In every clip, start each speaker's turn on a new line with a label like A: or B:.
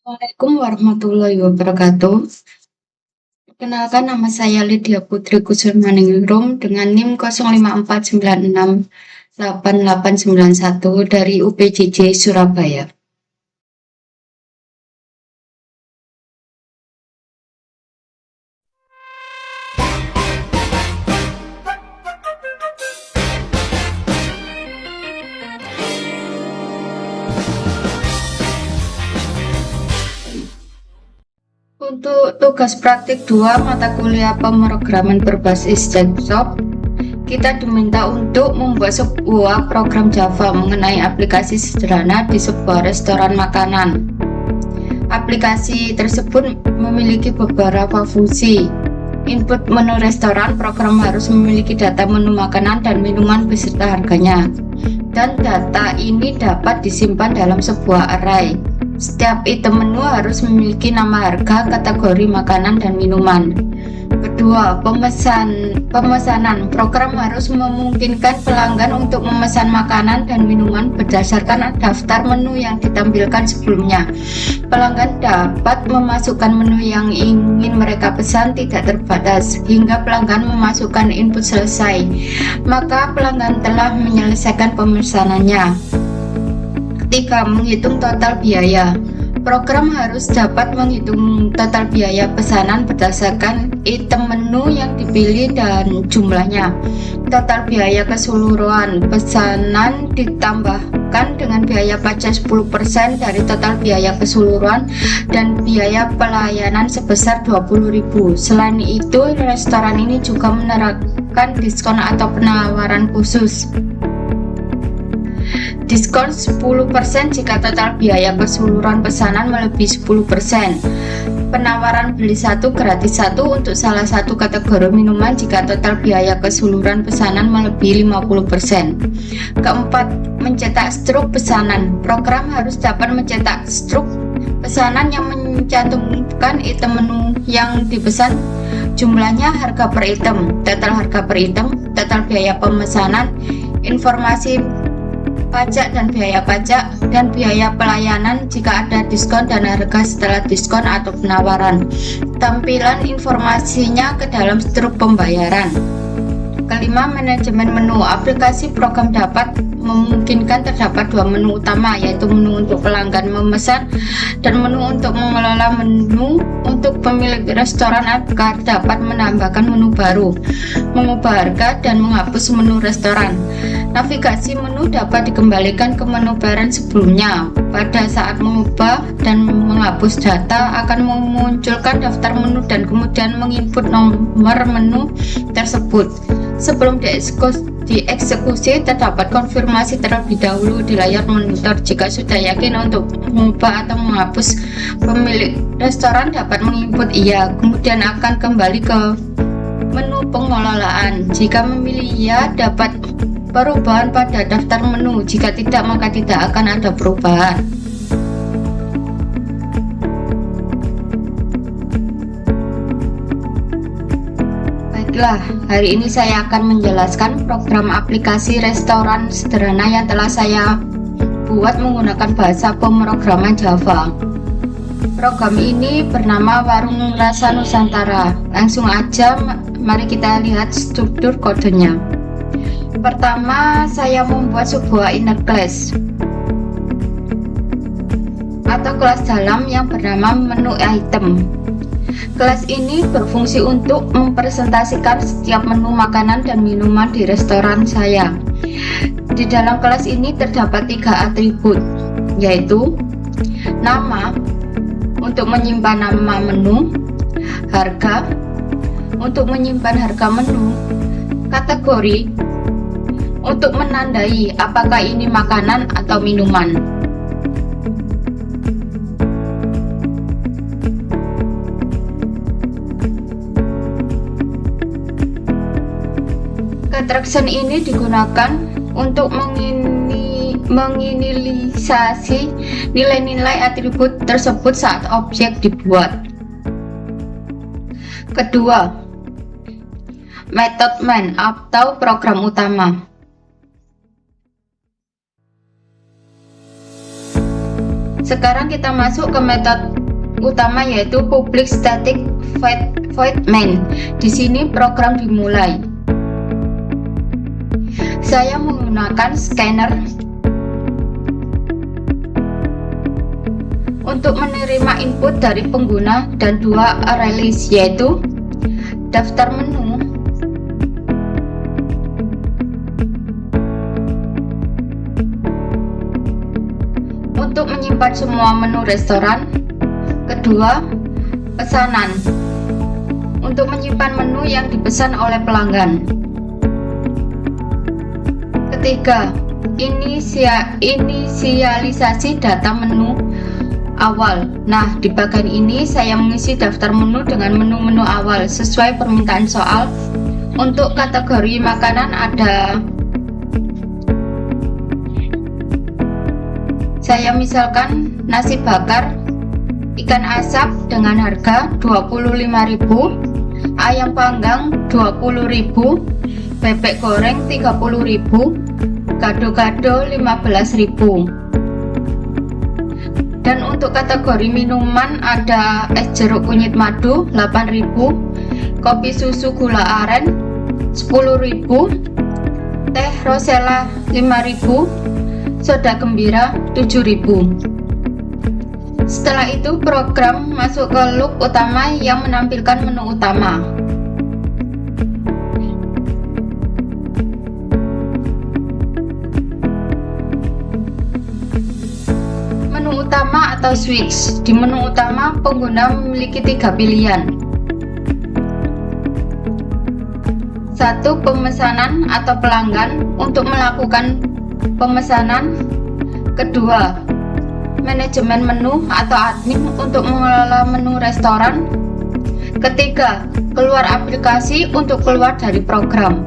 A: Assalamualaikum warahmatullahi wabarakatuh. Perkenalkan nama saya Lydia Putri Kusumaningrum dengan NIM 0549688891 dari UPJJ Surabaya. Untuk tugas praktik 2 mata kuliah pemrograman berbasis desktop, kita diminta untuk membuat sebuah program Java mengenai aplikasi sederhana di sebuah restoran makanan. Aplikasi tersebut memiliki beberapa fungsi. Input menu restoran, program harus memiliki data menu makanan dan minuman beserta harganya. Dan data ini dapat disimpan dalam sebuah array. Setiap item menu harus memiliki nama harga, kategori makanan dan minuman. Kedua, pemesanan. Program harus memungkinkan pelanggan untuk memesan makanan dan minuman berdasarkan daftar menu yang ditampilkan sebelumnya. Pelanggan dapat memasukkan menu yang ingin mereka pesan tidak terbatas hingga pelanggan memasukkan input selesai. Maka pelanggan telah menyelesaikan pemesanannya. Ketiga, menghitung total biaya. Program harus dapat menghitung total biaya pesanan berdasarkan item menu yang dipilih dan jumlahnya. Total biaya keseluruhan pesanan ditambahkan dengan biaya pajak 10% dari total biaya keseluruhan dan biaya pelayanan sebesar 20.000. Selain itu, restoran ini juga menerapkan diskon atau penawaran khusus. Diskon 10% jika total biaya keseluruhan pesanan melebihi 10%. Penawaran beli satu gratis satu untuk salah satu kategori minuman jika total biaya keseluruhan pesanan melebihi 50%. Keempat, mencetak struk pesanan. Program harus dapat mencetak struk pesanan yang mencantumkan item menu yang dipesan, jumlahnya, harga per item, total harga per item, total biaya pemesanan, informasi pajak dan biaya pelayanan jika ada diskon dan harga setelah diskon atau penawaran. Tampilan informasinya ke dalam struk pembayaran. Kelima, manajemen menu. Aplikasi program dapat memungkinkan terdapat 2 menu utama, yaitu menu untuk pelanggan memesan dan menu untuk mengelola menu untuk pemilik restoran agar dapat menambahkan menu baru, mengubah harga, dan menghapus menu restoran. Navigasi menu dapat dikembalikan ke menu parent sebelumnya. Pada saat mengubah dan menghapus data akan memunculkan daftar menu dan kemudian menginput nomor menu tersebut. Sebelum dieksekusi, terdapat konfirmasi terlebih dahulu di layar monitor. Jika sudah yakin untuk mengubah atau menghapus, pemilik restoran dapat menginput iya, kemudian akan kembali ke menu pengelolaan. Jika memilih iya, dapat perubahan pada daftar menu. Jika tidak, maka tidak akan ada perubahan. Baiklah, hari ini saya akan menjelaskan program aplikasi restoran sederhana yang telah saya buat menggunakan bahasa pemrograman Java. Program ini bernama Warung Rasa Nusantara. Langsung aja, mari kita lihat struktur kodenya. Pertama, saya membuat sebuah inner class atau kelas dalam yang bernama menu item. Kelas ini berfungsi untuk mempresentasikan setiap menu makanan dan minuman di restoran saya. Di dalam kelas ini terdapat 3 atribut, yaitu nama untuk menyimpan nama menu, harga untuk menyimpan harga menu, kategori untuk menandai apakah ini makanan atau minuman. Keterangan ini digunakan untuk menginisialisasi nilai-nilai atribut tersebut saat objek dibuat. Kedua, method main atau program utama. Sekarang kita masuk ke metode utama, yaitu Public Static Void Main. Di sini program dimulai. Saya menggunakan scanner untuk menerima input dari pengguna dan dua array list, yaitu daftar menu untuk menyimpan semua menu restoran, kedua pesanan untuk menyimpan menu yang dipesan oleh pelanggan, ketiga inisialisasi data menu awal. Nah, di bagian ini saya mengisi daftar menu dengan menu-menu awal sesuai permintaan soal. Untuk kategori makanan ada, saya misalkan nasi bakar ikan asap dengan harga 25.000, ayam panggang 20.000, bebek goreng 30.000, gado-gado 15.000. Dan untuk kategori minuman ada es jeruk kunyit madu 8.000, kopi susu gula aren 10.000, teh rosella 5.000, soda gembira 7.000. Setelah itu program masuk ke loop utama yang menampilkan menu utama. Menu utama atau switch. Di menu utama pengguna memiliki 3 pilihan. 1. Pemesanan atau pelanggan untuk melakukan pemesanan. Kedua, manajemen menu atau admin untuk mengelola menu restoran. Ketiga, keluar aplikasi untuk keluar dari program.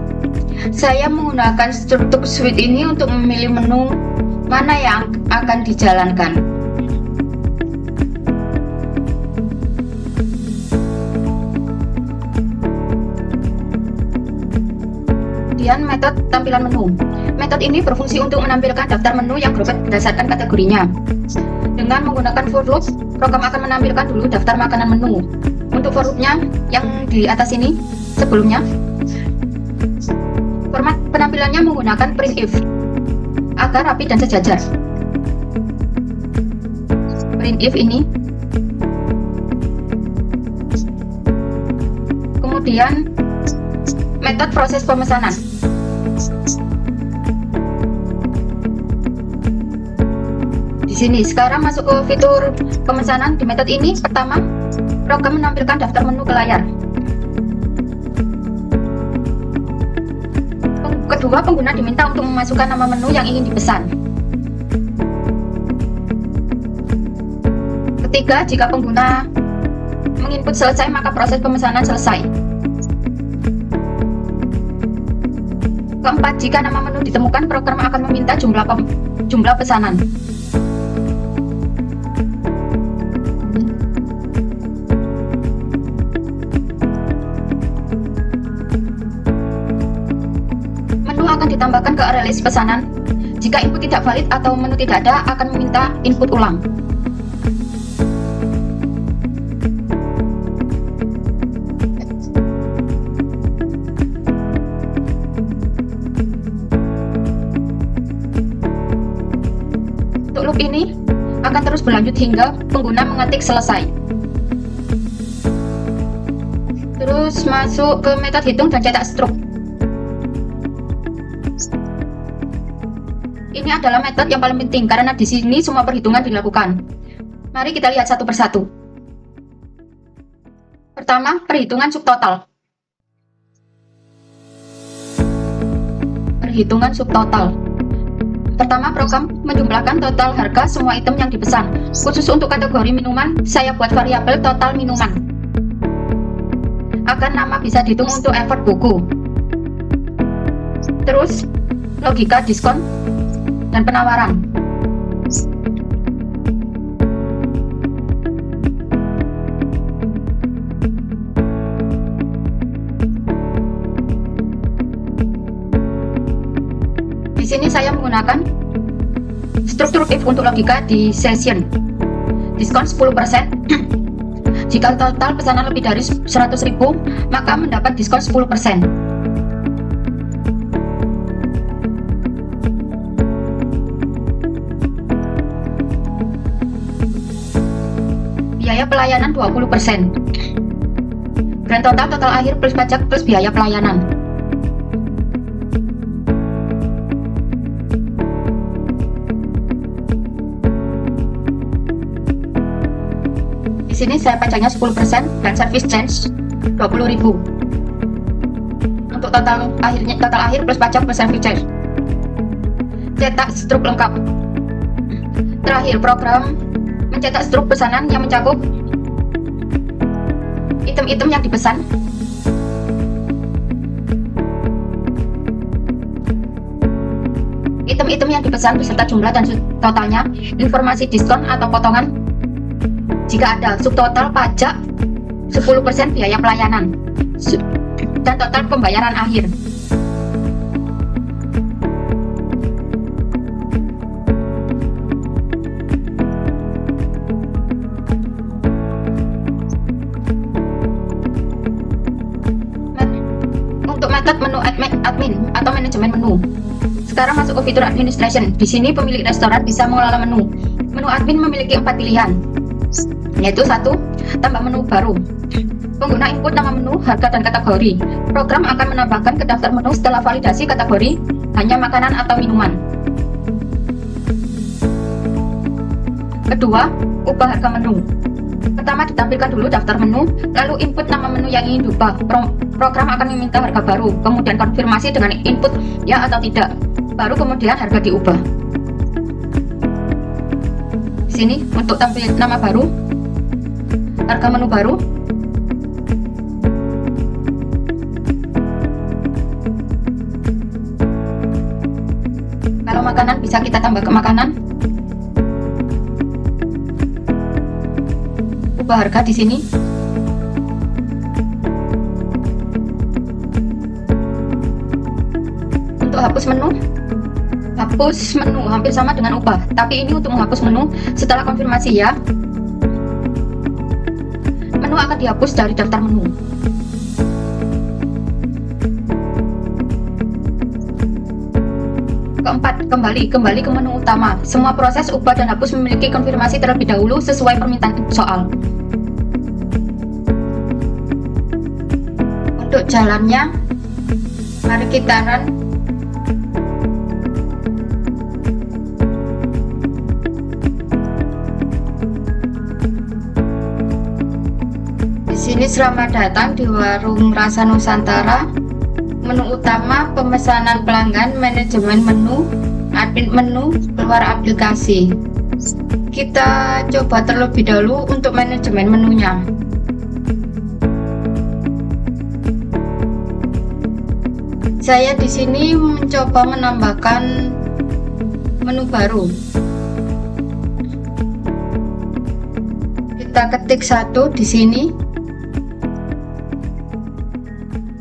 A: Saya menggunakan struktur switch ini untuk memilih menu mana yang akan dijalankan. Kemudian metode tampilan menu. Metode ini berfungsi untuk menampilkan daftar menu yang berupa berdasarkan kategorinya. Dengan menggunakan for loop, program akan menampilkan dulu daftar makanan menu. Untuk for loopnya yang di atas ini sebelumnya, format penampilannya menggunakan printf agar rapi dan sejajar. Printf ini. Kemudian metode proses pemesanan. Di sini sekarang masuk ke fitur pemesanan. Di metode ini, pertama, program menampilkan daftar menu ke layar. Kedua, pengguna diminta untuk memasukkan nama menu yang ingin dipesan. Ketiga, jika pengguna menginput selesai, maka proses pemesanan selesai. Keempat, jika nama menu ditemukan, program akan meminta jumlah pesanan. Menu akan ditambahkan ke array list pesanan. Jika input tidak valid atau menu tidak ada, akan meminta input ulang. Loop ini akan terus berlanjut hingga pengguna mengetik selesai. Terus masuk ke metode hitung dan cetak struk. Ini adalah metode yang paling penting karena di sini semua perhitungan dilakukan. Mari kita lihat satu persatu. Pertama, perhitungan subtotal. Perhitungan subtotal. Pertama, program menjumlahkan total harga semua item yang dipesan. Khusus untuk kategori minuman, saya buat variabel total minuman agar nama bisa dihitung untuk effort buku. Terus, logika diskon dan penawaran. Di sini saya menggunakan struktur if untuk logika di session. diskon 10%. Jika total pesanan lebih dari 100.000, maka mendapat diskon 10%. Biaya pelayanan 20%. Grand total akhir plus pajak plus biaya pelayanan. Di sini saya pajaknya 10% dan service charge 20.000. Untuk total akhir plus pajak plus service charge. Cetak struk lengkap. Terakhir, program mencetak struk pesanan yang mencakup item-item yang dipesan, beserta jumlah dan totalnya, informasi diskon atau potongan jika ada, subtotal pajak 10% biaya pelayanan, dan total pembayaran akhir. Metode menu admin atau manajemen menu. Sekarang masuk ke fitur administration. Di sini pemilik restoran bisa mengelola menu. Menu admin memiliki 4 pilihan, yaitu 1. Tambah menu baru. Pengguna input nama menu, harga, dan kategori. Program akan menambahkan ke daftar menu setelah validasi kategori hanya makanan atau minuman. Kedua, ubah harga menu. Pertama, ditampilkan dulu daftar menu, lalu input nama menu yang ingin diubah. Program akan meminta harga baru, kemudian konfirmasi dengan input ya atau tidak, baru kemudian harga diubah. Di sini untuk tampil nama baru, harga menu baru, kalau makanan bisa kita tambah ke makanan, ubah harga di sini. Untuk hapus menu hampir sama dengan ubah, tapi ini untuk menghapus menu setelah konfirmasi ya, menu akan dihapus dari daftar menu. Keempat, kembali ke menu utama. Semua proses ubah dan hapus memiliki konfirmasi terlebih dahulu sesuai permintaan soal. Untuk jalannya, mari kita run. Di sini selamat datang di Warung Rasa Nusantara. Menu utama, pemesanan pelanggan, manajemen menu, admin menu, keluar aplikasi. Kita coba terlebih dahulu untuk manajemen menunya. Saya di sini mencoba menambahkan menu baru. Kita ketik 1 di sini.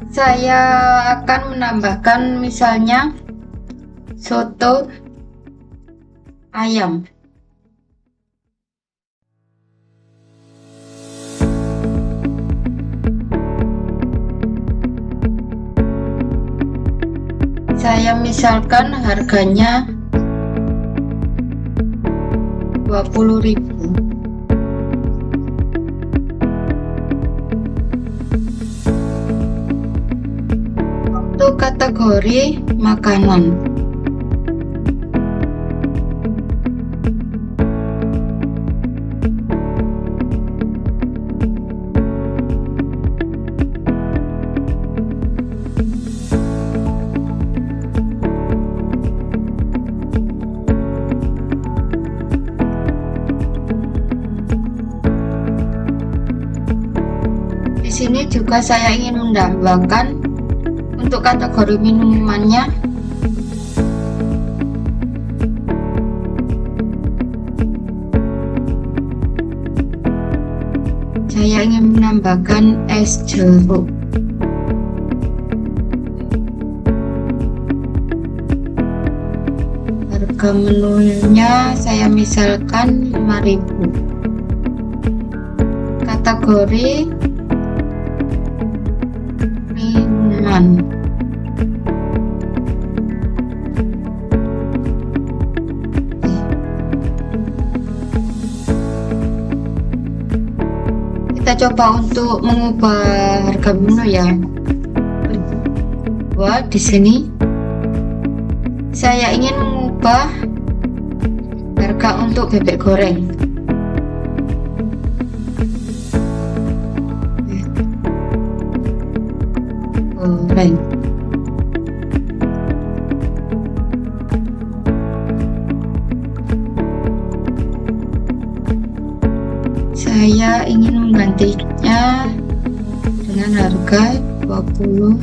A: Saya akan menambahkan misalnya soto ayam. Saya misalkan harganya 20.000. Untuk kategori makanan, di sini juga saya ingin menambahkan untuk kategori minumannya. Saya ingin menambahkan es jeruk. Harga menunya saya misalkan 5.000. kategori minuman. Kita coba untuk mengubah harga menu ya. Wah, di sini saya ingin mengubah harga untuk bebek goreng. Saya ingin menggantinya dengan harga 20.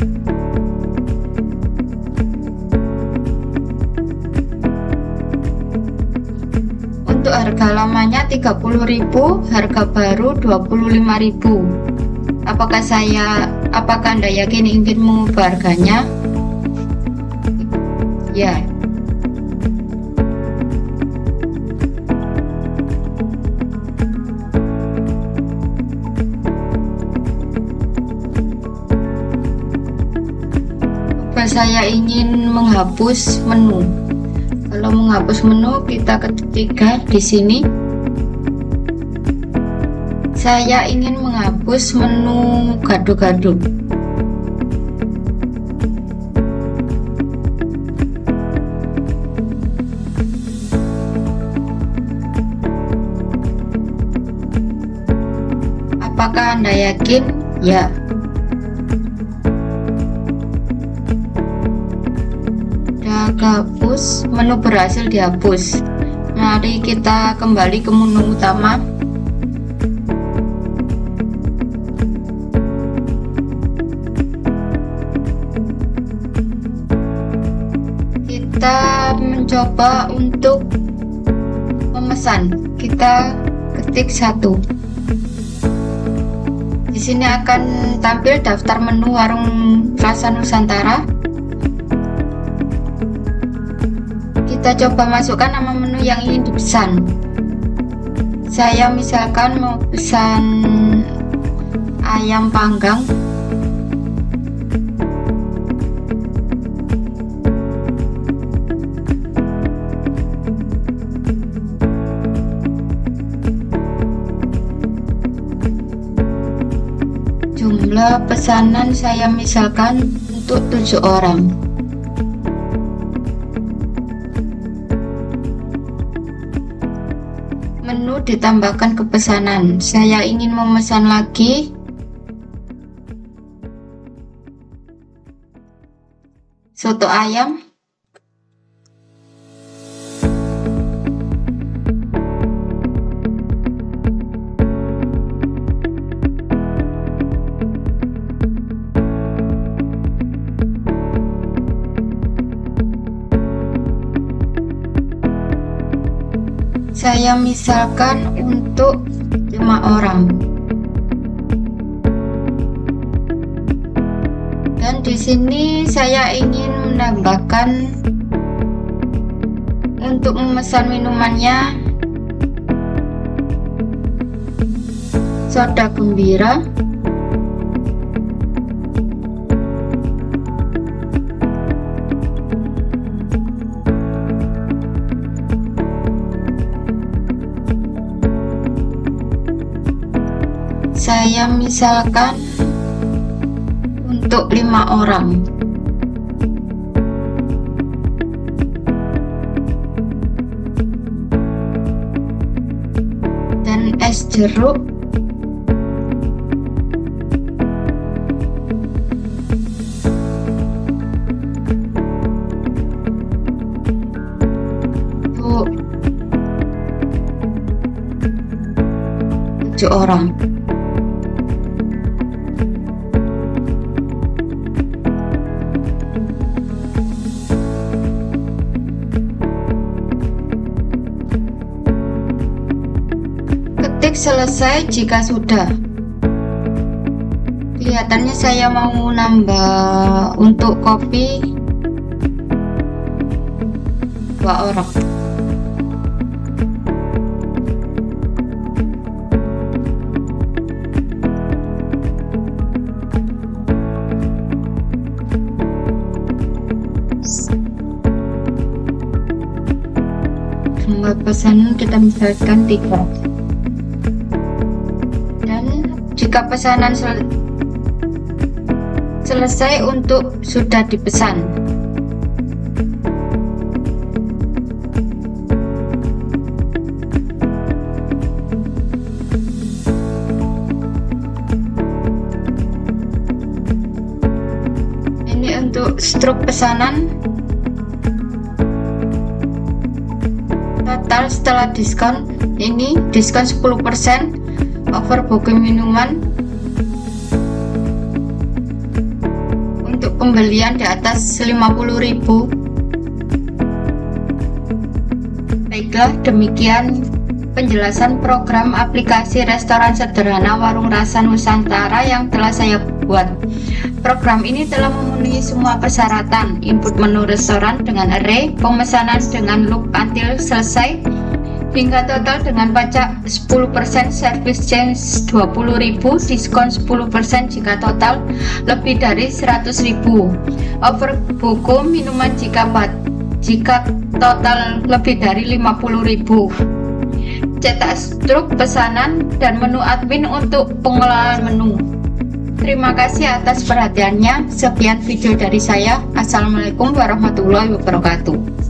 A: Untuk harga lamanya 30.000, harga baru 25.000. Apakah Anda yakin ingin mengubah harganya? Ya. Saya ingin menghapus menu. Kalau menghapus menu, kita ketik di sini. Saya ingin menghapus menu gado-gado. Apakah Anda yakin? Ya. Hapus, menu berhasil dihapus. Mari kita kembali ke menu utama. Kita mencoba untuk memesan. Kita ketik 1. Di sini akan tampil daftar menu warung rasa Nusantara. Kita coba masukkan nama menu yang ingin dipesan. Saya misalkan mau pesan ayam panggang. Jumlah pesanan saya misalkan untuk 7 orang. Menu ditambahkan ke pesanan. Saya ingin memesan lagi soto ayam. Saya misalkan untuk 5 orang. Dan di sini saya ingin menambahkan untuk memesan minumannya soda gembira, saya misalkan untuk 5 orang. Dan es jeruk untuk 7 orang. Selesai jika sudah. Kelihatannya saya mau nambah untuk kopi 2 orang. pesanan kita misalkan 3, dan jika pesanan selesai untuk sudah dipesan, ini untuk struk pesanan total setelah diskon. Ini diskon 10% overbooking minuman untuk pembelian di atas 50.000. Baiklah, demikian penjelasan program aplikasi restoran sederhana Warung Rasa Nusantara yang telah saya buat. Program ini telah memenuhi semua persyaratan: input menu restoran dengan array, pemesanan dengan loop until selesai, hingga total dengan pajak 10%, service change 20.000, diskon 10% jika total lebih dari 100.000, overbooking minuman jika total lebih dari 50.000, cetak struk pesanan dan menu admin untuk pengelolaan menu. Terima kasih atas perhatiannya. Sekian video dari saya. Assalamualaikum warahmatullahi wabarakatuh.